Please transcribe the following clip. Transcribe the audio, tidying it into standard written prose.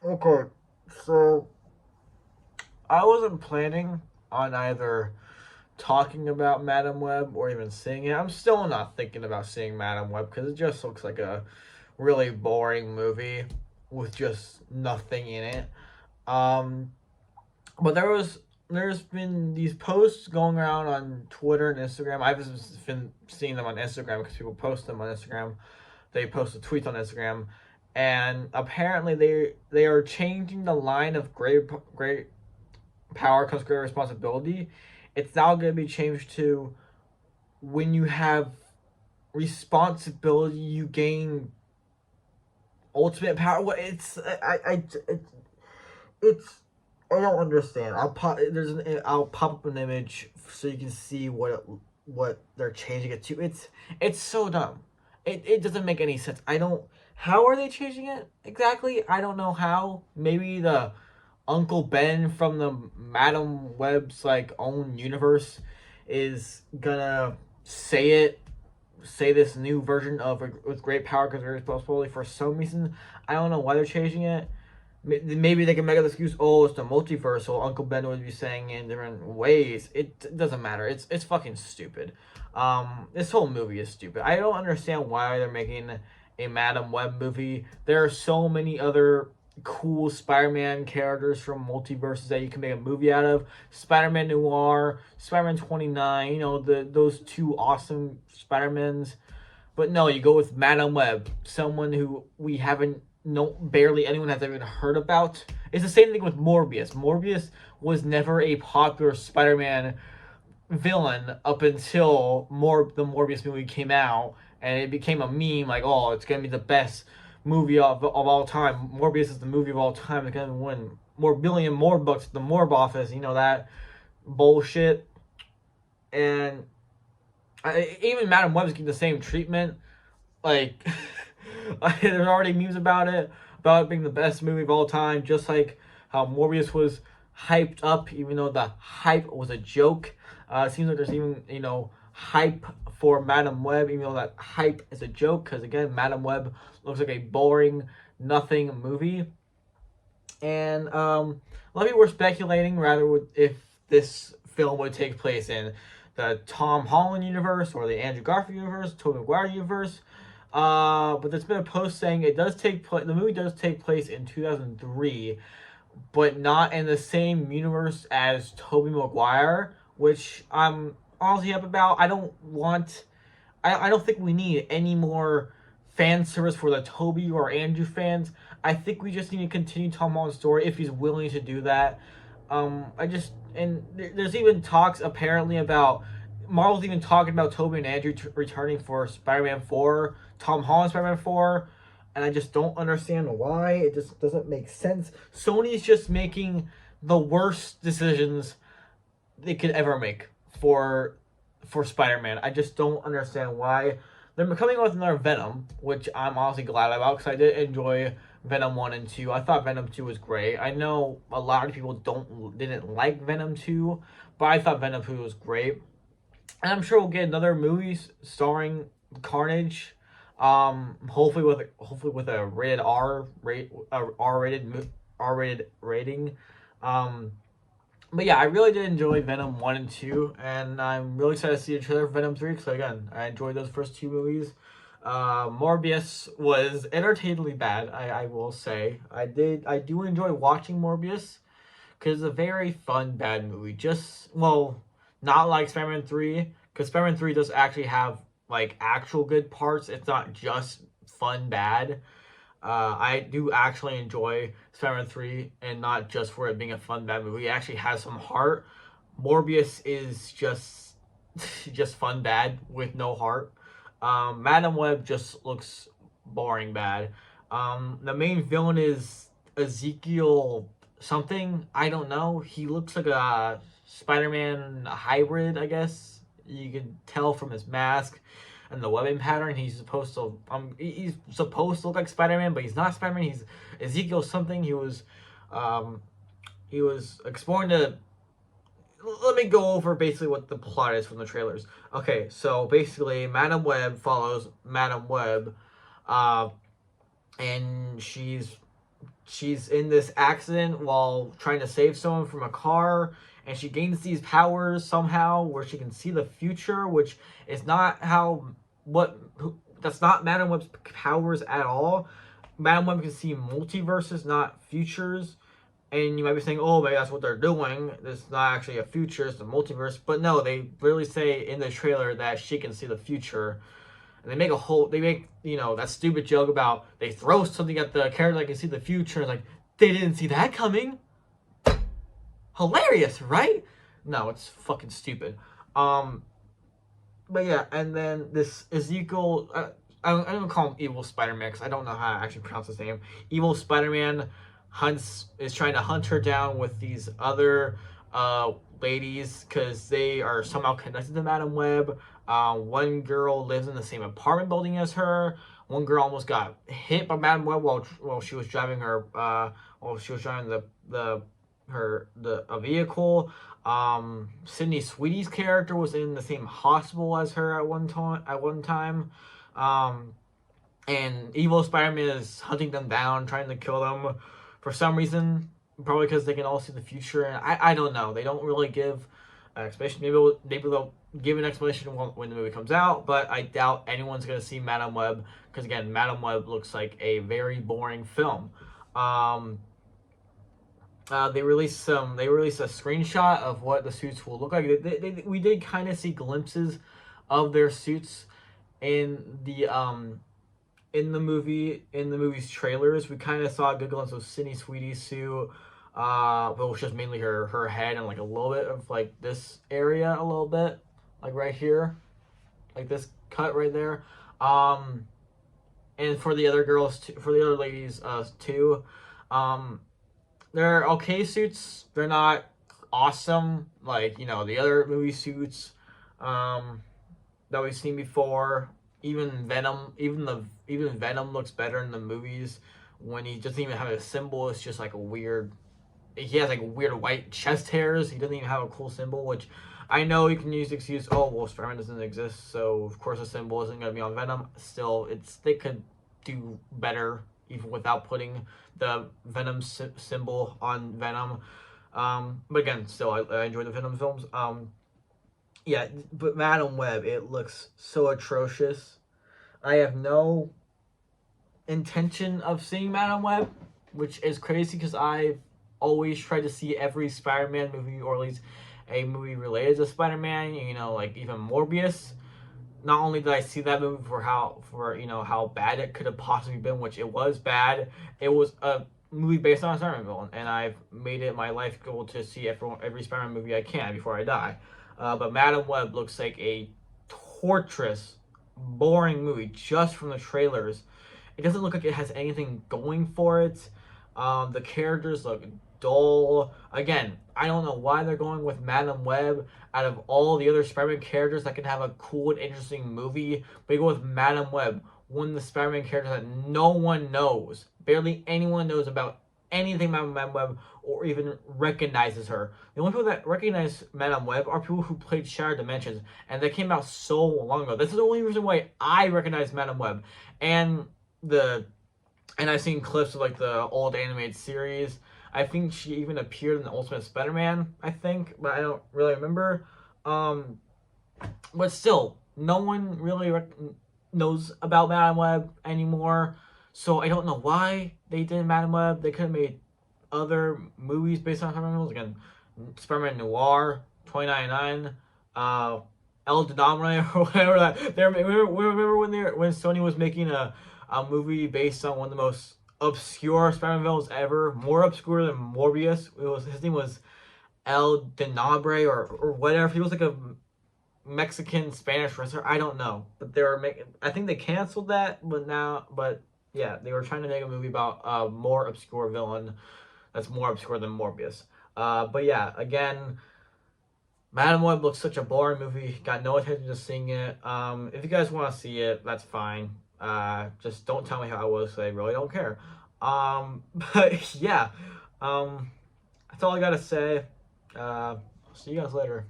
Okay, so I wasn't planning on either talking about Madam Web or even seeing it. I'm still not thinking about seeing Madam Web because it just looks like a really boring movie with just nothing in it. Um, but there's been these posts going around on Twitter and Instagram. I've just been seeing them on Instagram because people post them on Instagram. They post the tweets on Instagram, and apparently they are changing the line of great power comes great responsibility. It's now going to be changed to when you have responsibility, you gain ultimate power. What it's I don't understand. I'll pop up an image so you can see what they're changing it to. It's so dumb. It doesn't make any sense. I don't. How are they changing it exactly? I don't know how. Maybe the Uncle Ben from the Madam Web's like own universe is gonna say it, say this new version of with great power because great responsibility for some reason. I don't know why they're changing it. Maybe they can make an excuse. Oh, it's the multiverse, so Uncle Ben would be saying it in different ways. It doesn't matter. It's fucking stupid. This whole movie is stupid. I don't understand why they're making a Madam Web movie. There are so many other cool Spider-Man characters from multiverses that you can make a movie out of. Spider-Man Noir, Spider-Man 29. You know those two awesome Spider-Mans. But no, you go with Madam Web, someone who we haven't no barely anyone has even heard about. It's the same thing with Morbius. Morbius was never a popular Spider-Man villain up until the Morbius movie came out, and it became a meme like, oh, it's gonna be the best movie of all time. Morbius is the movie of all time. It's gonna win more bucks at the Morb office. You know that bullshit. And even Madam Web's getting the same treatment. Like, there's already memes about it being the best movie of all time, just like how Morbius was hyped up, even though the hype was a joke. It seems like there's even, hype for Madam Web, even though that hype is a joke, because again, Madam Web looks like a boring, nothing movie. And a lot of people were speculating rather if this film would take place in the Tom Holland universe or the Andrew Garfield universe, Tobey Maguire universe. But there's been a post saying it does take place. The movie does take place in 2003, but not in the same universe as Tobey Maguire, which I'm honestly up about. I don't think we need any more fan service for the Toby or Andrew fans. I think we just need to continue Tom Holland's story if he's willing to do that. There's even talks apparently about Marvel's even talking about Toby and Andrew returning for Spider-Man 4, Tom Holland Spider-Man 4, and I just don't understand why. It just doesn't make sense. Sony's just making the worst decisions they could ever make for Spider-Man. I just don't understand why they're coming out with another Venom, which I'm honestly glad about because I did enjoy Venom 1 and 2. I thought Venom 2 was great. I know a lot of people didn't like Venom 2, but I thought Venom 2 was great. And I'm sure we'll get another movie starring Carnage. Hopefully with a rated R rated rating. Um, but yeah, I really did enjoy Venom 1 and 2, and I'm really excited to see the trailer for Venom 3, because again, I enjoyed those first two movies. Morbius was entertainingly bad, I will say. I do enjoy watching Morbius, because it's a very fun, bad movie. Not like Spider-Man 3, because Spider-Man 3 does actually have, like, actual good parts. It's not just fun, bad. I do actually enjoy Spider-Man 3, and not just for it being a fun bad movie. It actually has some heart. Morbius is just just fun bad with no heart. Madam Web just looks boring bad. The main villain is Ezekiel something. I don't know. He looks like a Spider-Man hybrid, I guess. You can tell from his mask and the webbing pattern. He's supposed to look like Spider-Man, but he's not Spider-Man. He's Ezekiel something. He was exploring the. Let me go over basically what the plot is from the trailers. Okay, so basically, Madam Web follows Madam Web, uh, and she's she's in this accident while trying to save someone from a car, and she gains these powers somehow where she can see the future, which is not how what that's not Madam Web's powers at all. Madam Web can see multiverses, not futures. And you might be saying, "Oh, maybe that's what they're doing. This is not actually a future; it's a multiverse." But no, they literally say in the trailer that she can see the future, and they make that stupid joke about they throw something at the character that can see the future. It's like they didn't see that coming. Hilarious, right? No, it's fucking stupid. But yeah, and then this Ezekiel. I'm gonna call him Evil Spider-Man because I don't know how to actually pronounce his name. Evil Spider-Man is trying to hunt her down with these other ladies because they are somehow connected to Madam Web. One girl lives in the same apartment building as her. One girl almost got hit by Madam Web while she was driving a vehicle. Sydney Sweetie's character was in the same hospital as her at one time. And Evil Spider-Man is hunting them down, trying to kill them for some reason. Probably because they can all see the future. And I don't know. They don't really give an explanation. Maybe they'll give an explanation when the movie comes out. But I doubt anyone's going to see Madam Web. Because again, Madam Web looks like a very boring film. They released a screenshot of what the suits will look like. We did kind of see glimpses of their suits in the movie's trailers. We kind of saw a good glimpse of Sydney Sweetie's suit, but it was just mainly her head and like a little bit of like this area, a little bit like right here, like this cut right there. And for the other ladies too, they're okay suits. They're not awesome like the other movie suits that we've seen before. Even Venom looks better in the movies when he doesn't even have a symbol. It's just like he has like weird white chest hairs. He doesn't even have a cool symbol, which I know you can use the excuse, oh well, Spider-Man doesn't exist, so of course a symbol isn't going to be on Venom. Still, they could do better even without putting the Venom symbol on Venom. But again, still I enjoy the Venom films. Yeah, but Madam Web, it looks so atrocious. I have no intention of seeing Madam Web, which is crazy because I've always tried to see every Spider-Man movie, or at least a movie related to Spider-Man. Like even Morbius. Not only did I see that movie for how bad it could have possibly been, which it was bad. It was a movie based on a Spider-Man villain, and I've made it my life goal to see every Spider-Man movie I can before I die. But Madam Web looks like a torturous, boring movie just from the trailers. It doesn't look like it has anything going for it. The characters look dull. Again, I don't know why they're going with Madam Web out of all the other Spider-Man characters that can have a cool and interesting movie. But you go with Madam Web, one of the Spider-Man characters that no one knows. Barely anyone knows about anything about Madam Web or even recognizes her. The only people that recognize Madam Web are people who played Shattered Dimensions, and that came out so long ago. This is the only reason why I recognize Madam Web. And I've seen clips of like the old animated series. I think she even appeared in the Ultimate Spider-Man, I think, but I don't really remember. But still, no one really knows about Madam Web anymore. So I don't know why they did Madam Web. They could have made other movies based on Spider-Man movies. Again, Spider-Man Noir, 2099, El Denambre, or whatever that. Remember when Sony was making a movie based on one of the most obscure Spider-Man villains ever, more obscure than Morbius. His name was El Denambre or whatever. He was like a Mexican Spanish wrestler. I don't know, but I think they canceled that, but yeah, they were trying to make a movie about a more obscure villain that's more obscure than Morbius. But yeah, again, Madam Web looks such a boring movie. Got no attention to seeing it. If you guys want to see it, that's fine. Just don't tell me how it was, because I really don't care. But yeah, that's all I gotta say. See you guys later.